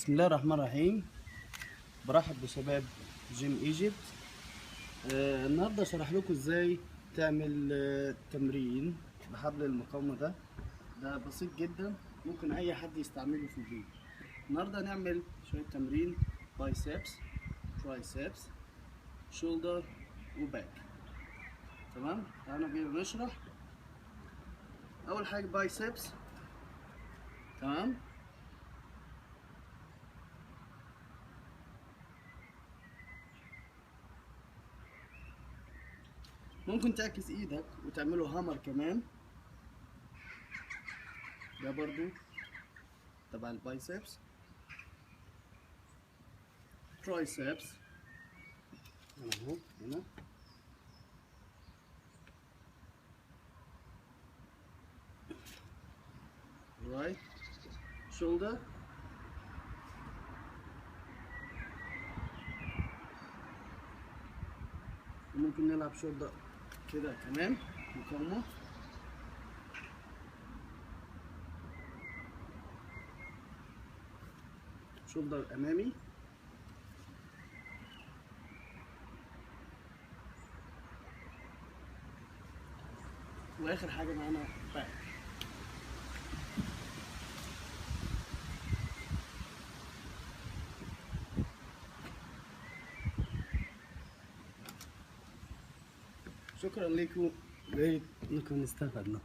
بسم الله الرحمن الرحيم. برحب بشباب جيم ايجيبت. النهارده شرح لكم ازاي تعمل تمرين بحبل المقاومه ده بسيط جدا، ممكن اي حد يستعمله في البيت. النهارده هنعمل شويه تمرين بايسبس، ترايسبس، شولدر وباك. تمام، تعالوا بينا نشرح. اول حاجه بايسبس. تمام، ممكن تعكس ايدك وتعمله هامر كمان، ده برضو تبع البايسبس. ترايسبس اهو هنا، رايت شولدر، وممكن نلعب شولدر كده كمان مقاومة. شولدر امامي، واخر حاجة معانا باك. شكرا لكم، انكم استفدنا.